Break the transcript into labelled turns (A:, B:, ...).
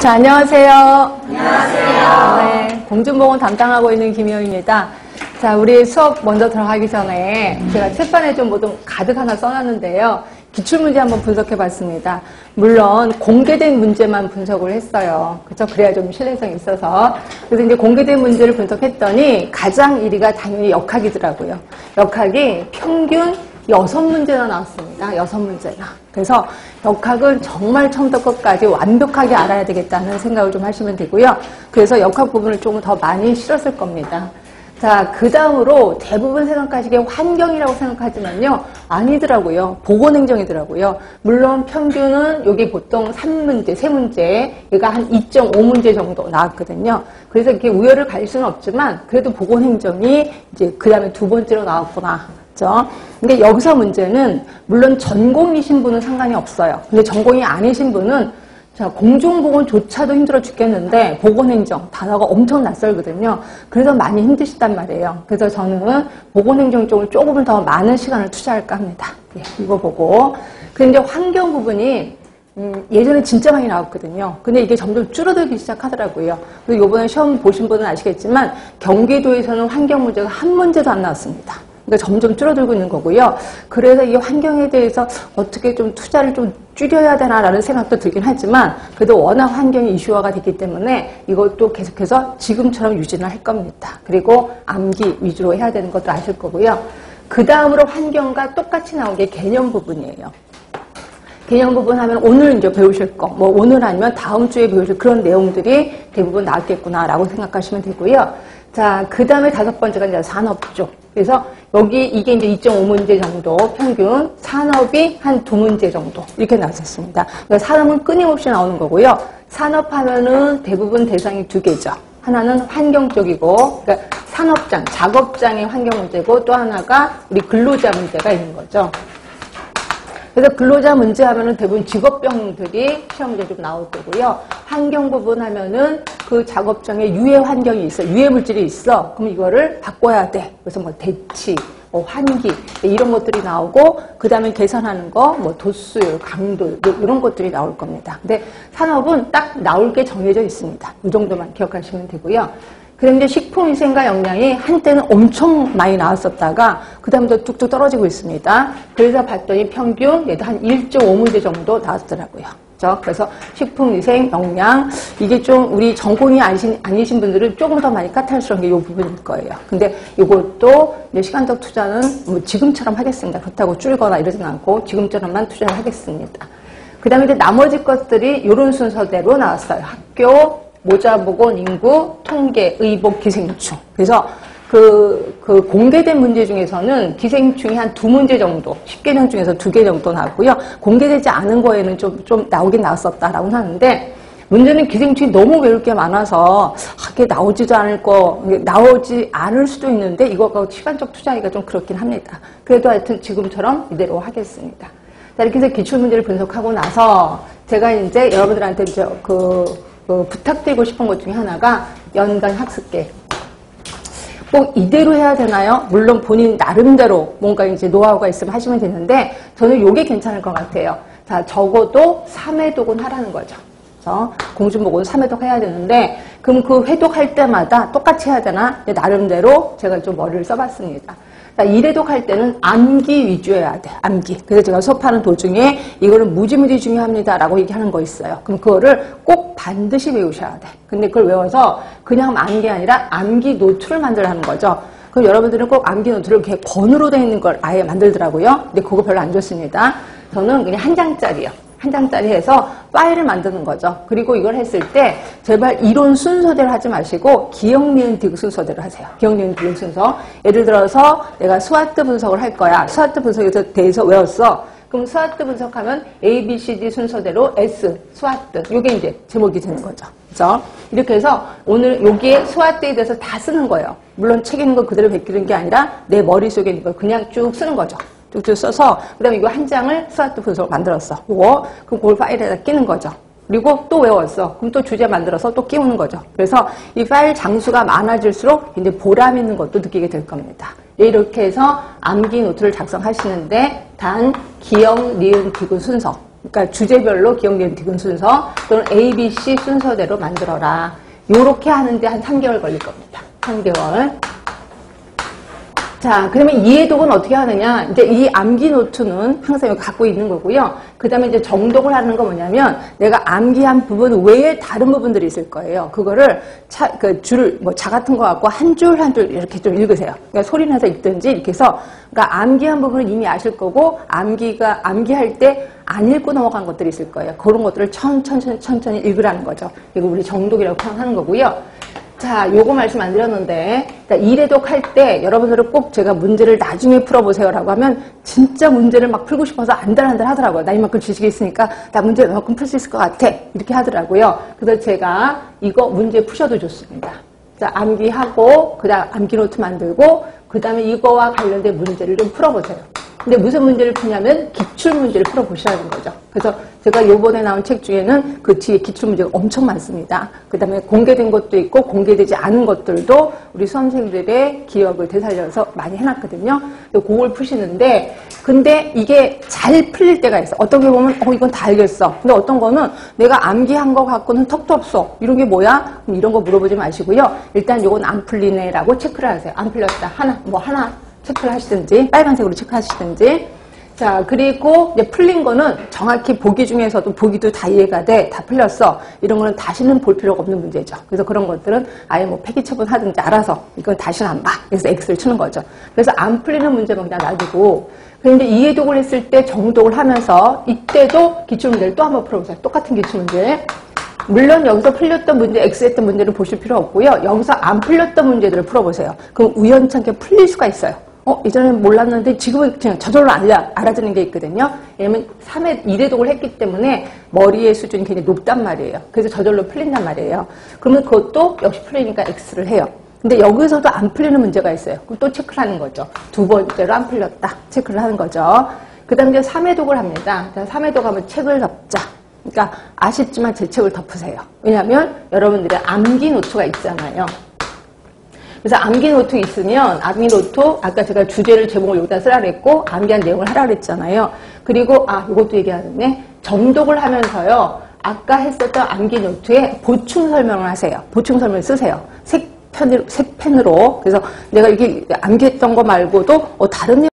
A: 자, 안녕하세요.
B: 안녕하세요.
A: 네, 공중보건 담당하고 있는 김희영입니다. 자, 우리 수업 먼저 들어가기 전에 제가 책판에 좀 뭐 좀 가득 하나 써놨는데요. 기출문제 한번 분석해봤습니다. 물론 공개된 문제만 분석을 했어요. 그렇죠? 그래야 좀 신뢰성이 있어서. 그래서 이제 공개된 문제를 분석했더니 가장 1위가 당연히 역학이더라고요. 역학이 평균 6문제나 나왔습니다. 6문제나. 그래서 역학은 정말 처음부터 끝까지 완벽하게 알아야 되겠다는 생각을 좀 하시면 되고요. 그래서 역학 부분을 조금 더 많이 실었을 겁니다. 자, 그 다음으로 대부분 생각하시기에 환경이라고 생각하지만요. 아니더라고요. 보건행정이더라고요. 물론 평균은 여기 보통 3문제, 3문제, 얘가 한 2.5문제 정도 나왔거든요. 그래서 이렇게 우열을 가릴 수는 없지만 그래도 보건행정이 이제 그 다음에 두 번째로 나왔구나. 그렇죠? 근데 여기서 문제는 물론 전공이신 분은 상관이 없어요. 근데 전공이 아니신 분은 자, 공중보건조차도 힘들어 죽겠는데 보건행정 단어가 엄청 낯설거든요. 그래서 많이 힘드시단 말이에요. 그래서 저는 보건행정 쪽을 조금 더 많은 시간을 투자할까 합니다. 예, 이거 보고. 그런데 환경 부분이 예전에 진짜 많이 나왔거든요. 근데 이게 점점 줄어들기 시작하더라고요. 그리고 이번에 시험 보신 분은 아시겠지만 경기도에서는 환경 문제가 한 문제도 안 나왔습니다. 그러니까 점점 줄어들고 있는 거고요. 그래서 이 환경에 대해서 어떻게 좀 투자를 좀 줄여야 되나라는 생각도 들긴 하지만 그래도 워낙 환경이 이슈화가 됐기 때문에 이것도 계속해서 지금처럼 유지는 할 겁니다. 그리고 암기 위주로 해야 되는 것도 아실 거고요. 그 다음으로 환경과 똑같이 나온 게 개념 부분이에요. 개념 부분 하면 오늘 이제 배우실 거, 뭐 오늘 아니면 다음 주에 배우실 그런 내용들이 대부분 나왔겠구나라고 생각하시면 되고요. 자, 그 다음에 5번째가 이제 산업 쪽. 그래서 여기 이게 이제 2.5문제 정도 평균, 산업이 한 2문제 정도 이렇게 나왔었습니다. 그러니까 산업은 끊임없이 나오는 거고요. 산업 하면은 대부분 대상이 2개죠. 하나는 환경 쪽이고, 그러니까 산업장, 작업장의 환경 문제고 또 하나가 우리 근로자 문제가 있는 거죠. 그래서 근로자 문제 하면은 대부분 직업병들이 시험 문제 좀 나올 거고요. 환경 부분 하면은 그 작업장에 유해 환경이 있어. 유해 물질이 있어. 그럼 이거를 바꿔야 돼. 그래서 뭐 대치, 뭐 환기, 이런 것들이 나오고, 그 다음에 계산하는 거, 뭐 도수율, 강도, 이런 것들이 나올 겁니다. 근데 산업은 딱 나올 게 정해져 있습니다. 이 정도만 기억하시면 되고요. 그런데 식품위생과 영양이 한때는 엄청 많이 나왔었다가 그 다음부터 뚝뚝 떨어지고 있습니다. 그래서 봤더니 평균 얘도 한 1.5문제 정도 나왔더라고요. 그래서 식품위생, 영양 이게 좀 우리 전공이 아니신 분들은 조금 더 많이 까탈스러운 게 이 부분일 거예요. 근데 이것도 시간적 투자는 뭐 지금처럼 하겠습니다. 그렇다고 줄거나 이러진 않고 지금처럼만 투자를 하겠습니다. 그 다음에 이제 나머지 것들이 이런 순서대로 나왔어요. 학교, 모자보건, 인구, 통계, 의복, 기생충. 그래서 그 공개된 문제 중에서는 기생충이 한 2문제 정도, 10개년 중에서 2개 정도 나왔고요. 공개되지 않은 거에는 좀 나오긴 나왔었다라고 하는데, 문제는 기생충이 너무 외울 게 많아서, 그게 나오지도 나오지 않을 수도 있는데, 이거가 시간적 투자하기가 좀 그렇긴 합니다. 그래도 하여튼 지금처럼 이대로 하겠습니다. 자, 이렇게 해서 기출문제를 분석하고 나서, 제가 이제 여러분들한테 이제 부탁드리고 싶은 것 중에 하나가 연간 학습계획. 꼭 이대로 해야 되나요? 물론 본인 나름대로 뭔가 이제 노하우가 있으면 하시면 되는데 저는 이게 괜찮을 것 같아요. 자, 적어도 3회독은 하라는 거죠. 그래서 공중보건 3회독 해야 되는데 그럼 그 회독할 때마다 똑같이 해야 되나? 나름대로 제가 좀 머리를 써봤습니다. 자, 1회독 할 때는 암기 위주여야 돼. 암기. 그래서 제가 수업하는 도중에 이거는 무지무지 중요합니다라고 얘기하는 거 있어요. 그럼 그거를 꼭 반드시 외우셔야 돼. 근데 그걸 외워서 그냥 암는 게 아니라 암기 노트를 만들라는 거죠. 그럼 여러분들은 꼭 암기 노트를 이렇게 번호로 되어 있는 걸 아예 만들더라고요. 근데 그거 별로 안 좋습니다. 저는 그냥 한 장짜리요. 한 장짜리 해서 파일을 만드는 거죠. 그리고 이걸 했을 때 제발 이론 순서대로 하지 마시고 기억, 니은, 디귿 순서대로 하세요. 기억, 니은, 디귿 순서. 예를 들어서 내가 스와트 분석을 할 거야. 스와트 분석에 대해서 외웠어. 그럼 스와트 분석하면 A, B, C, D 순서대로 S, 스와트. 요게 이제 제목이 되는 거죠. 그죠? 이렇게 해서 오늘 여기에 스와트에 대해서 다 쓰는 거예요. 물론 책에 있는 거 그대로 베끼는 게 아니라 내 머릿속에 있는 걸 그냥 쭉 쓰는 거죠. 쭉쭉 써서 그다음에 이거 한 장을 스와트 분석을 만들었어. 그럼 그걸 파일에다 끼는 거죠. 그리고 또 외웠어. 그럼 또 주제 만들어서 또 끼우는 거죠. 그래서 이 파일 장수가 많아질수록 이제 보람 있는 것도 느끼게 될 겁니다. 이렇게 해서 암기 노트를 작성하시는데 단 기억, 니은, 디귿 순서 그러니까 주제별로 기억력 디귿 순서 또는 A, B, C 순서대로 만들어라. 요렇게 하는데 한 3개월 걸릴 겁니다. 3개월. 자, 그러면 이해독은 어떻게 하느냐? 이제 이 암기 노트는 항상 여기 갖고 있는 거고요. 그 다음에 이제 정독을 하는 건 뭐냐면, 내가 암기한 부분 외에 다른 부분들이 있을 거예요. 그거를 자 같은 거 갖고 한 줄 한 줄 이렇게 좀 읽으세요. 그러니까 소리 내서 읽든지 이렇게 해서, 그러니까 암기한 부분은 이미 아실 거고, 암기할 때 안 읽고 넘어간 것들이 있을 거예요. 그런 것들을 천천히 읽으라는 거죠. 이거 우리 정독이라고 하는 거고요. 자, 요거 말씀 안 드렸는데, 이래독 할 때 여러분들은 꼭 제가 문제를 나중에 풀어보세요라고 하면 진짜 문제를 막 풀고 싶어서 안달안달 하더라고요. 나 이만큼 지식이 있으니까 나 문제 이만큼 풀 수 있을 것 같아. 이렇게 하더라고요. 그래서 제가 이거 문제 푸셔도 좋습니다. 자, 암기하고, 그 다음 암기 노트 만들고, 그 다음에 이거와 관련된 문제를 좀 풀어보세요. 근데 무슨 문제를 푸냐면 기출문제를 풀어보시라는 거죠. 그래서 제가 요번에 나온 책 중에는 그 뒤에 기출문제가 엄청 많습니다. 그 다음에 공개된 것도 있고 공개되지 않은 것들도 우리 수험생들의 기억을 되살려서 많이 해놨거든요. 그걸 푸시는데, 근데 이게 잘 풀릴 때가 있어. 어떤 게 보면 이건 다 알겠어. 근데 어떤 거는 내가 암기한 거 갖고는 턱도 없어. 이런 게 뭐야? 그럼 이런 거 물어보지 마시고요. 일단 요건 안 풀리네라고 체크를 하세요. 안 풀렸다. 하나 체크를 하시든지 빨간색으로 체크하시든지. 자, 그리고 이제 풀린 거는 정확히 보기 중에서도 보기도 다 이해가 돼. 다 풀렸어. 이런 거는 다시는 볼 필요가 없는 문제죠. 그래서 그런 것들은 아예 뭐 폐기 처분하든지 알아서 이건 다시는 안 봐. 그래서 X를 치는 거죠. 그래서 안 풀리는 문제만 그냥 놔두고, 그런데 이해독을 했을 때 정독을 하면서 이때도 기출문제를 또 한번 풀어보세요. 똑같은 기출문제. 물론 여기서 풀렸던 문제, X했던 문제를 보실 필요 없고요. 여기서 안 풀렸던 문제들을 풀어보세요. 그럼 우연찮게 풀릴 수가 있어요. 이전에는 몰랐는데 지금은 그냥 저절로 알아듣는 게 있거든요. 왜냐면 1회독을 했기 때문에 머리의 수준이 굉장히 높단 말이에요. 그래서 저절로 풀린단 말이에요. 그러면 그것도 역시 풀리니까 X를 해요. 근데 여기서도 안 풀리는 문제가 있어요. 그럼 또 체크를 하는 거죠. 두 번째로 안 풀렸다. 체크를 하는 거죠. 그 다음에 이제 3회독을 합니다. 3회독 하면 책을 덮자. 그러니까 아쉽지만 제 책을 덮으세요. 왜냐하면 여러분들의 암기 노트가 있잖아요. 그래서 암기 노트 있으면 암기 노트, 아까 제가 주제를 제목을 여기다 쓰라 그랬고 암기한 내용을 하라 그랬잖아요. 그리고 이것도 얘기하는데 정독을 하면서요. 아까 했었던 암기 노트에 보충 설명을 하세요. 보충 설명을 쓰세요. 색펜으로. 그래서 내가 이게 암기했던 거 말고도 다른